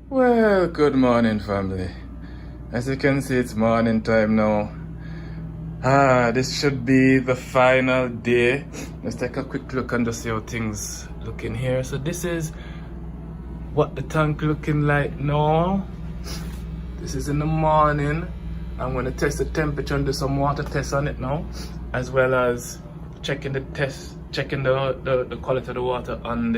Well, good morning, family. As you can see, it's morning time now. This should be the final day. Let's take a quick look and just see how things look in here. So this is what the tank looking like now. This is in the morning. I'm going to test the temperature and do some water tests on it now, as well as checking the quality of the water on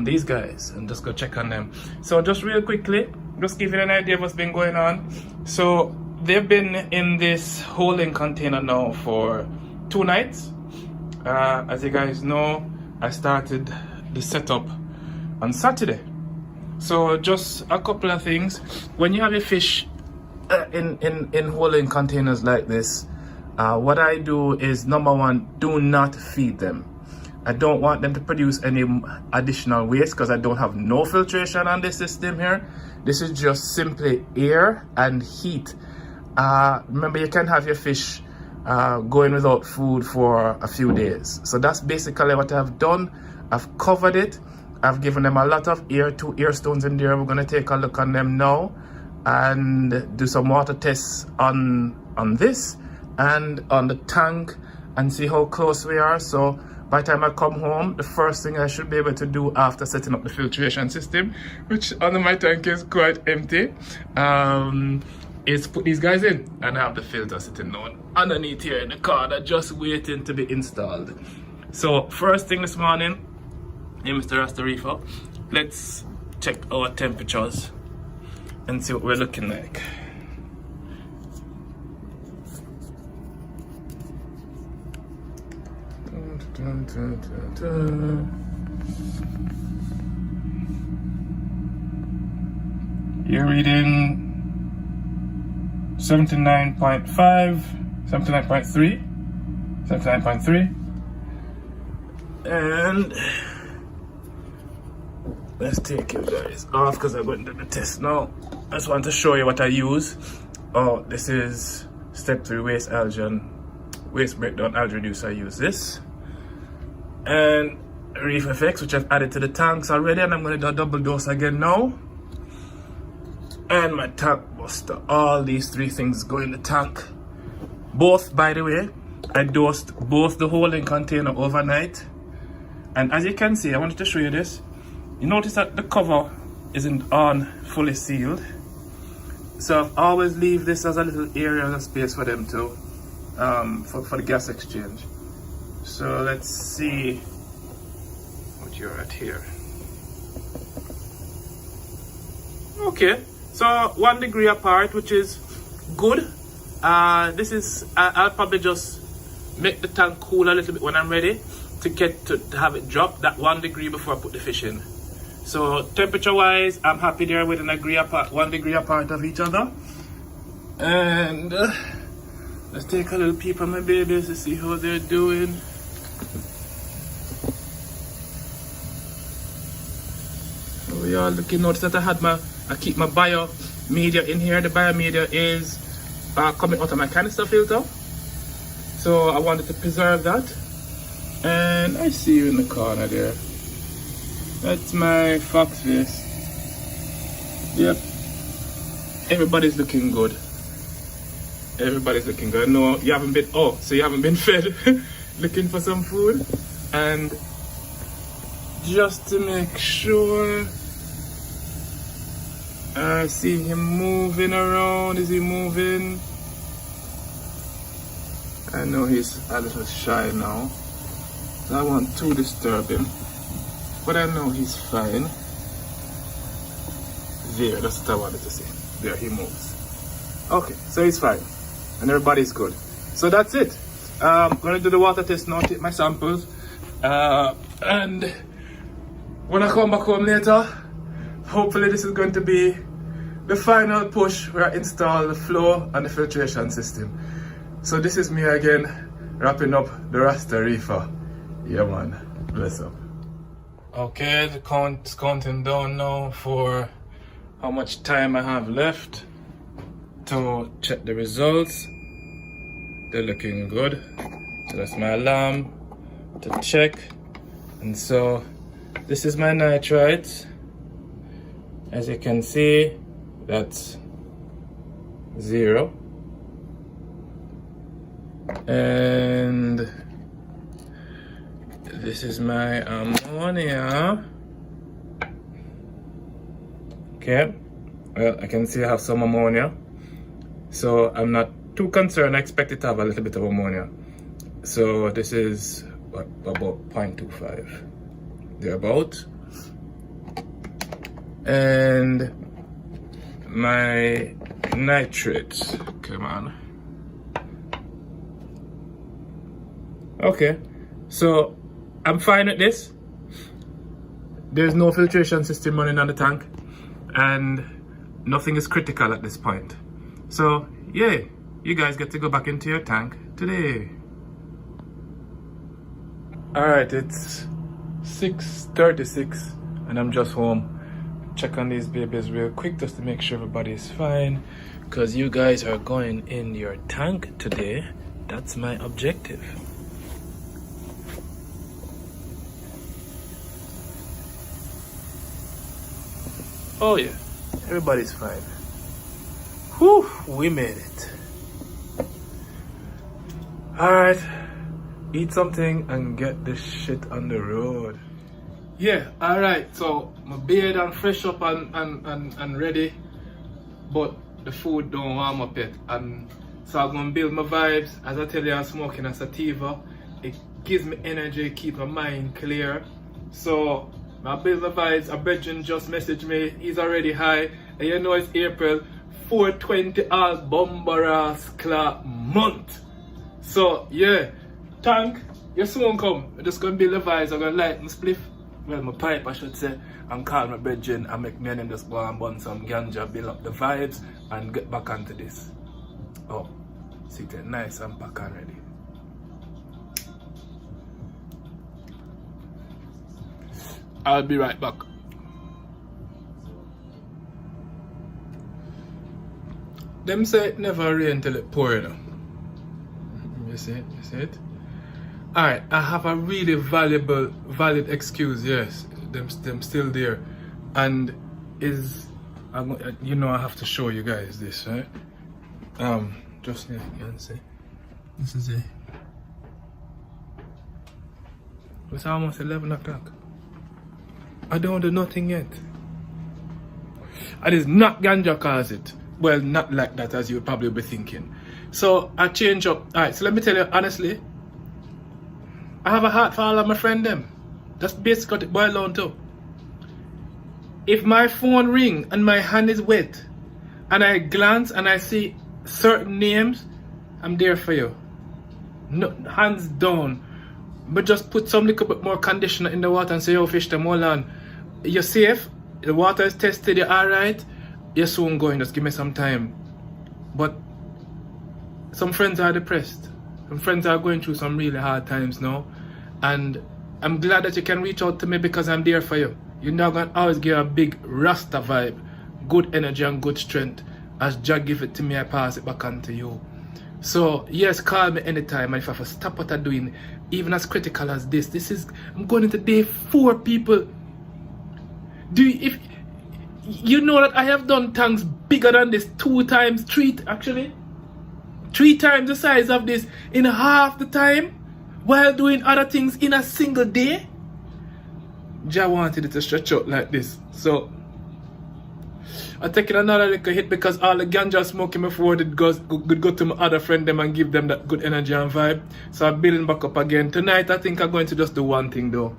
these guys, and just go check on them. So just real quickly, just give you an idea of what's been going on. So they've been in this holding container now for 2 nights. As you guys know, I started the setup on Saturday. So just a couple of things. When you have your fish in holding containers like this, what I do is, number one, do not feed them. I don't want them to produce any additional waste because I don't have no filtration on this system here. This is just simply air and heat. Remember, you can have your fish going without food for a few days. So that's basically what I've done. I've covered it. I've given them a lot of air, 2 air stones in there. We're going to take a look on them now and do some water tests on this and on the tank and see how close we are. So by the time I come home, the first thing I should be able to do after setting up the filtration system, which under my tank is quite empty, is put these guys in, and I have the filter sitting down underneath here in the corner, just waiting to be installed. So first thing this morning, hey Mr. Rasta Reefer, let's check our temperatures and see what we're looking like. You're reading 79.5, 79.3, 79.3, and let's take you guys off because I'm going to do the test now. I just want to show you what I use. Oh, this is step 3 waste breakdown algae reducer. I use this. And Reef FX, which I've added to the tanks already, and I'm going to do a double dose again now. And my tank buster. All these 3 things go in the tank. Both, by the way, I dosed both the holding container overnight. And as you can see, I wanted to show you this. You notice that the cover isn't on fully sealed. So I've always leave this as a little area of space for them to, for the gas exchange. So let's see what you're at here. Okay, so 1 degree apart, which is good. This is, I'll probably just make the tank cool a little bit when I'm ready to have it drop that 1 degree before I put the fish in. So temperature wise, I'm happy there with 1 degree apart of each other. And let's take a little peep on my babies to see how they're doing. So we are looking. Notice that I keep my bio media in here. The bio media is coming out of my canister filter, so I wanted to preserve that. And I see you in the corner there. That's my Foxface. Yep. Everybody's looking good. Everybody's looking good. No, you haven't been. Oh, so you haven't been fed. Looking for some food. And just to make sure, I see him moving around. Is he moving? I know he's a little shy now. I don't want to disturb him, but I know he's fine. There, that's what I wanted to see. There, he moves. Okay, so he's fine. And everybody's good. So that's it. I'm gonna do the water test now, take my samples. And when I come back home later, hopefully this is going to be the final push where I install the flow and the filtration system. So this is me again, wrapping up the Rasta Reefer. Yeah man, bless up. Okay, the count's counting down now for how much time I have left to check the results. They're looking good. So that's my alarm to check. And so this is my nitrites. As you can see, that's 0. And this is my ammonia. Okay, well, I can see I have some ammonia, so I'm not too concerned. I expect it to have a little bit of ammonia. So this is what, about 0.25 thereabout. And my nitrates, come on. Okay, so I'm fine with this. There's no filtration system running on the tank, and nothing is critical at this point. So yeah, you guys get to go back into your tank today. Alright, it's 6:36 and I'm just home. Check on these babies real quick just to make sure everybody is fine, because you guys are going in your tank today. That's my objective. Oh yeah, everybody's fine. Whew, we made it. Alright, eat something and get this shit on the road. Yeah, alright, so my beard and fresh up and ready, but the food don't warm up yet. And so I'm gonna build my vibes. As I tell you, I'm smoking a sativa. It gives me energy, keep my mind clear. So I build my vibes. A brethren just messaged me, he's already high. And you know it's April, 420 all bombaras clock month. So yeah, tank, you soon come. I'm just gonna build the vibes. I'm gonna light my spliff. Well, my pipe, I should say, and call my brethren and make me and them just go and burn some ganja, build up the vibes, and get back onto this. Oh, see it nice and pack and ready. I'll be right back. Them say it never rain till it pour, you know. You see it? You see it? Alright, I have a really valid excuse, yes. Them still there. And you know I have to show you guys this, right? Just here, you can see. This is it. It's almost 11 o'clock. I don't do nothing yet. And it's not ganja cause it. Well, not like that as you would probably be thinking. So I change up. Alright, so let me tell you honestly, I have a heart for all of my friends them. That's basically what it boils down to. If my phone ring and my hand is wet and I glance and I see certain names, I'm there for you. No, hands down. But just put some little bit more conditioner in the water and say, yo fish them, hold on. You're safe, the water is tested, you're alright, you're soon going, just give me some time. But some friends are depressed. Some friends are going through some really hard times now, and I'm glad that you can reach out to me because I'm there for you. You're not gonna always give a big Rasta vibe, good energy and good strength. As Jah give it to me, I pass it back on to you. So yes, call me anytime, and if I have to stop what I'm doing, even as critical as this, I'm going into day 4, people. If you know that I have done tanks bigger than this 3 times the size of this in half the time, while doing other things in a single day. Jah wanted it to stretch out like this. So I'm taking another little hit because all the ganja smoking before it go to my other friend them and give them that good energy and vibe. So I'm building back up again. Tonight I think I'm going to just do one thing though.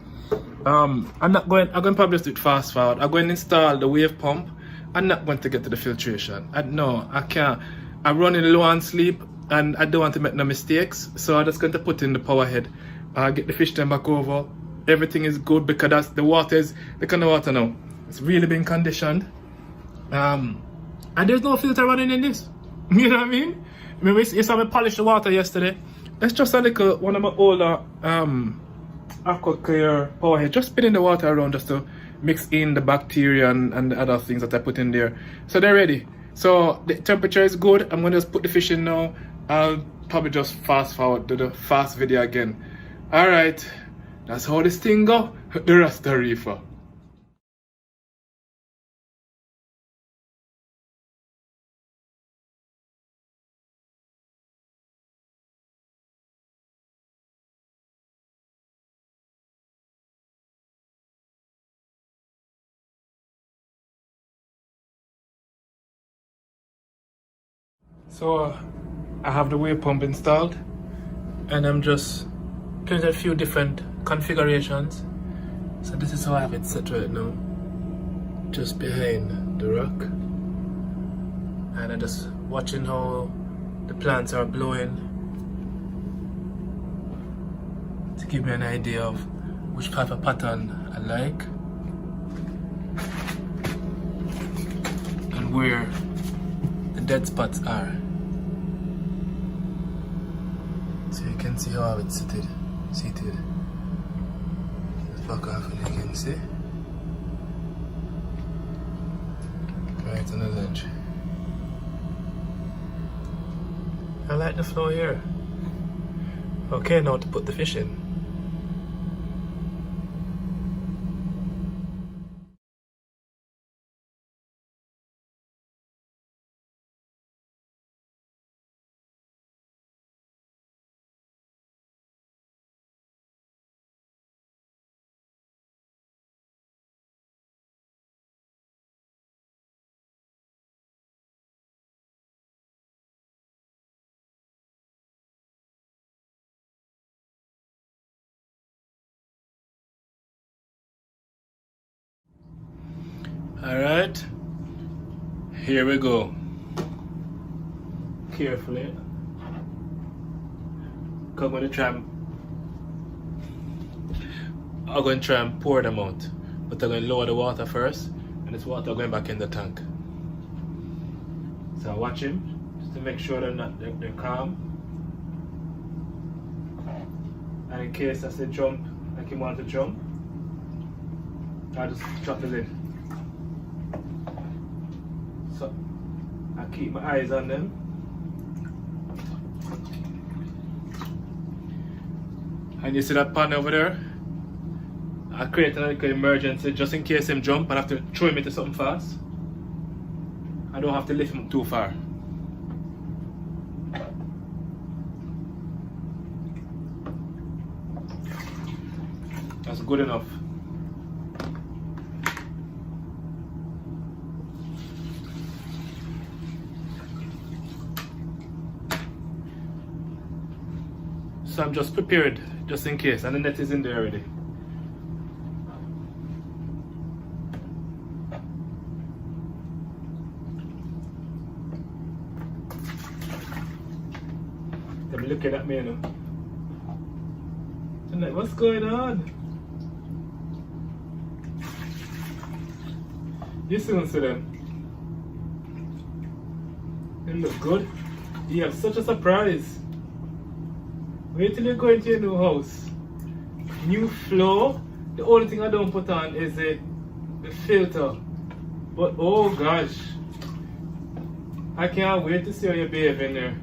I'm going to probably just do it fast forward. I'm going to install the wave pump. I'm not going to get to the filtration. No, I can't. I'm running low on sleep and I don't want to make no mistakes. So I'm just going to put in the power head. Get the fish tank back over. Everything is good because that's the water is the kind of water now. It's really been conditioned. And there's no filter running in this. You know what I mean? You saw me polish the water yesterday. It's just a little one of my older Aquaclear powerhead. Just spinning the water around just to mix in the bacteria and the other things that I put in there. So they're ready. So the temperature is good. I'm gonna just put the fish in now. I'll probably just fast forward to the fast video again. Alright, that's how this thing go. The Rasta Reefer. So I have the wave pump installed and I'm just playing a few different configurations. So this is how I have it set right now, just behind the rock, and I'm just watching how the plants are blowing to give me an idea of which type of pattern I like and where the dead spots are. So you can see how I have it seated. Let's back off and you can see. Right on the ledge. I like the flow here. Okay, now to put the fish in. Alright, here we go. Carefully. I'm going to try and pour them out. But I'm going to lower the water first, and this water going back in the tank. So I watch him just to make sure they're calm. And in case I say jump, like he wants to jump, I'll just drop the lid. So I keep my eyes on them. And you see that pan over there? I create a little emergency just in case him jump and I have to throw him into something fast. I don't have to lift him too far. That's good enough. So I'm just prepared, just in case, and the net is in there already. They're looking at me, you know. I'm like, what's going on? You soon see them. They look good. You have such a surprise. Wait till you go into your new house. New floor. The only thing I don't put on is the filter. But oh gosh, I can't wait to see how you bathe in there.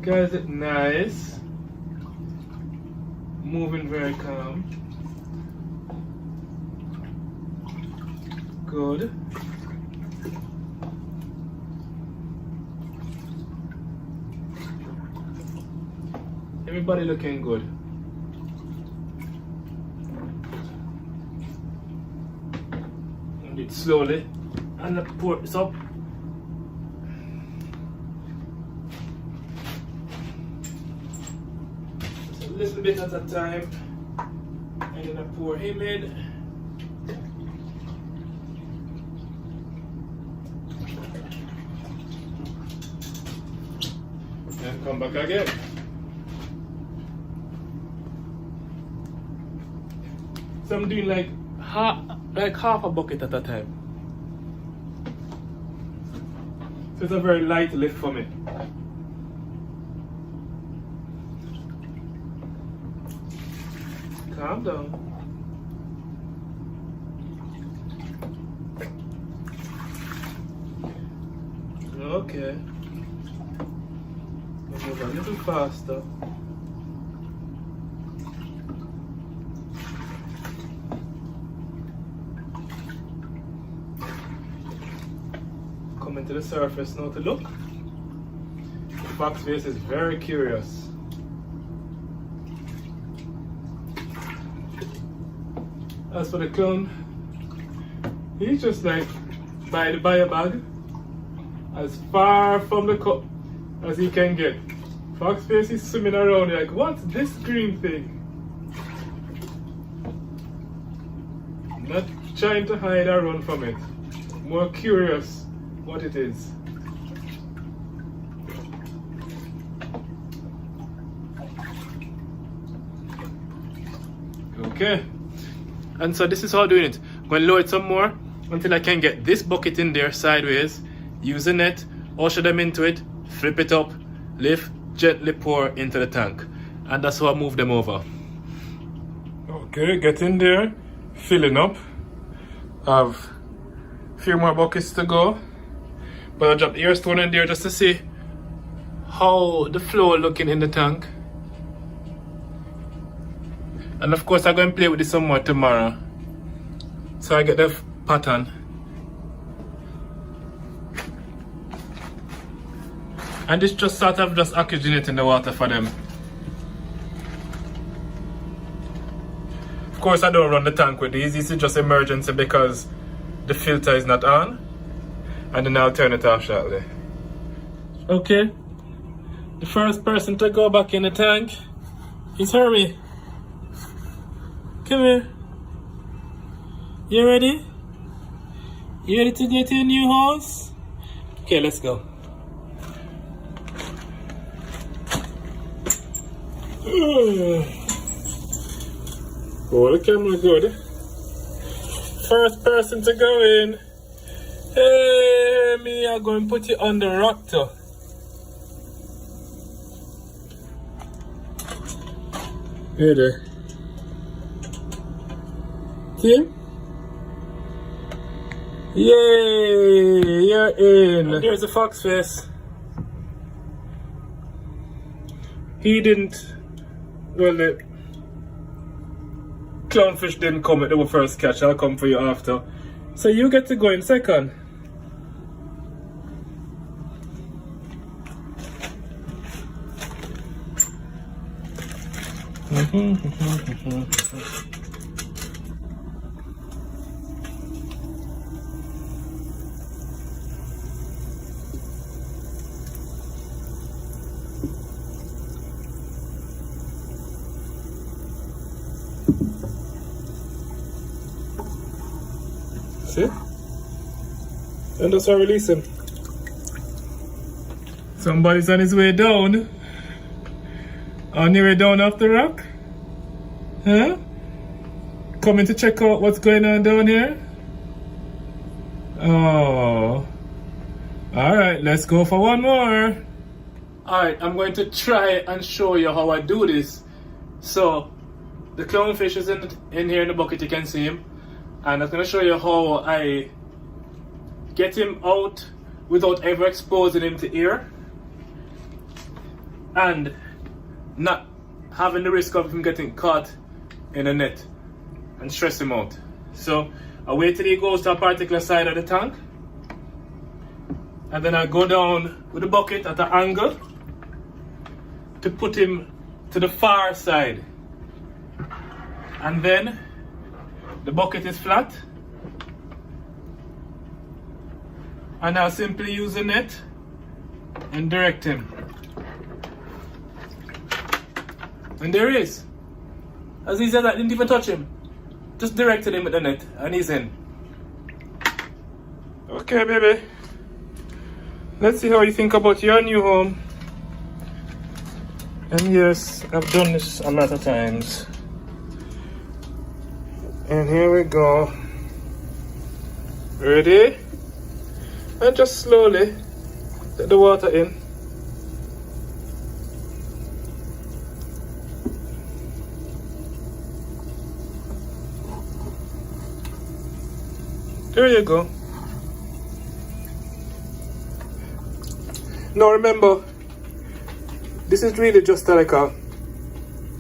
Guys, it's nice. Moving very calm. Good. Everybody looking good. And it slowly and pour this up. Just a little bit at a time. And then I pour him in. And come back again. So I'm doing like half a bucket at a time. So it's a very light lift for me. Calm down. Okay. Move a little faster. Coming to the surface now to look. The Foxface is very curious. As for the clown, he's just like by a bag as far from the cup as he can get. Foxface is swimming around like, what's this green thing? Not trying to hide or run from it. More curious what it is. Okay. And so this is how I'm doing it. I'm going to lower it some more until I can get this bucket in there sideways. Use the net, usher them into it, flip it up, lift, gently pour into the tank. And that's how I move them over. Okay, get in there, filling up. I have a few more buckets to go. But I'll drop the air stone in there just to see how the flow looking in the tank. And of course I'm going to play with this some more tomorrow. So I get the pattern. And this just sort of just oxygenating the water for them. Of course I don't run the tank with these. This is just emergency because the filter is not on. And then I'll turn it off shortly. Okay. The first person to go back in the tank is Herbie. Come here. You ready? You ready to go to your new house? Okay, let's go. Oh, the camera good. First person to go in. Hey, me, I'm going to put you on the rock too. Here there. See? Yay! You're in. And there's a Foxface. He didn't. Well, the clownfish didn't come at the first catch. I'll come for you after. So you get to go in second. See? And that's how I release him. Somebody's on his way down. On your way down off the rock? Huh? Coming to check out what's going on down here? Oh. Alright, let's go for one more. Alright, I'm going to try and show you how I do this. So, the clownfish is in here in the bucket, you can see him. And I'm going to show you how I get him out without ever exposing him to air. And not having the risk of him getting caught in a net and stress him out. So I wait till he goes to a particular side of the tank, and then I go down with the bucket at an angle to put him to the far side, and then the bucket is flat, and I'll simply use the net and direct him. And there he is. As easy as that, didn't even touch him. Just directed him with the net and he's in. Okay, baby. Let's see how you think about your new home. And yes, I've done this a lot of times. And here we go. Ready? And just slowly let the water in. There you go. Now remember, this is really just like a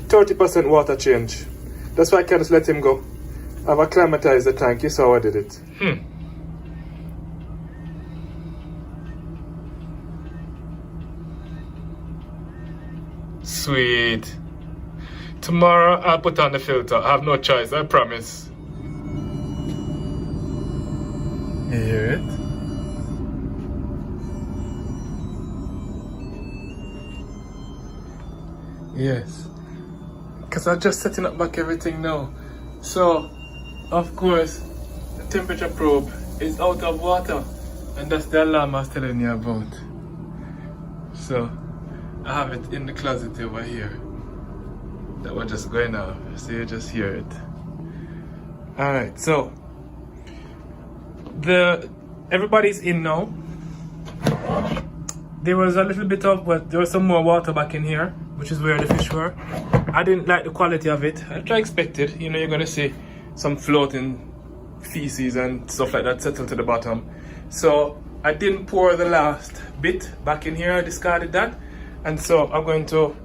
30% water change. That's why I can't just let him go. I've acclimatized the tank. You saw how I did it. Sweet. Tomorrow I'll put on the filter. I have no choice, I promise. You hear it? Yes. Because I'm just setting up back everything now. So, of course, the temperature probe is out of water. And that's the alarm I was telling you about. So, I have it in the closet over here. That was just going off. So you just hear it. Alright, so everybody's in now. There was a little bit of, but there was some more water back in here, which is where the fish were. I didn't like the quality of it. I expected, you know, you're gonna see some floating feces and stuff like that settle to the bottom. So I didn't pour the last bit back in here. I discarded that, and so I'm going to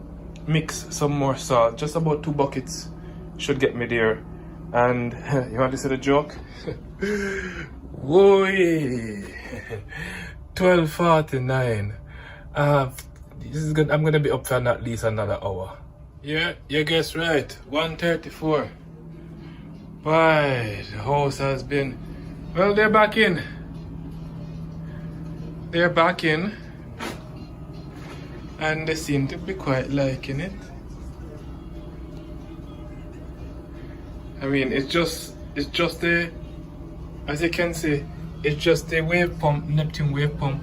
mix some more salt. Just about 2 buckets should get me there. And you want to see the joke? Whoa, 12:49. This is good. I'm gonna be up for at least another hour. Yeah, you guessed right. 1:34. Why, the house has been. Well, they're back in. They're back in, and they seem to be quite liking it. I mean, it's just a, as you can see, it's just a wave pump, Neptune wave pump,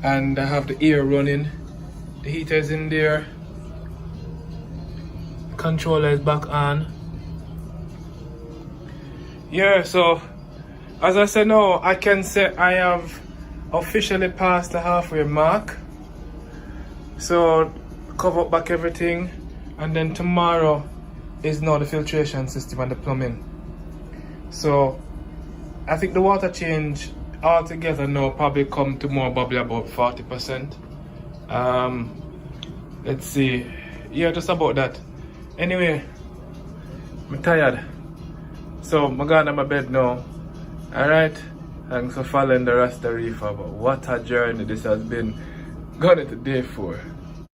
and I have the air running. The heater is in there. The controller is back on. Yeah, so as I said now, I can say I have officially passed the halfway mark. So cover up back everything, and then tomorrow is now the filtration system and the plumbing. So I think the water change altogether now probably come to more probably about 40%. Let's see, yeah, just about that. Anyway, I'm tired, so I'm going to my bed now. Alright, thanks for following the Rasta Reefer. But what a journey this has been. Going into day 4.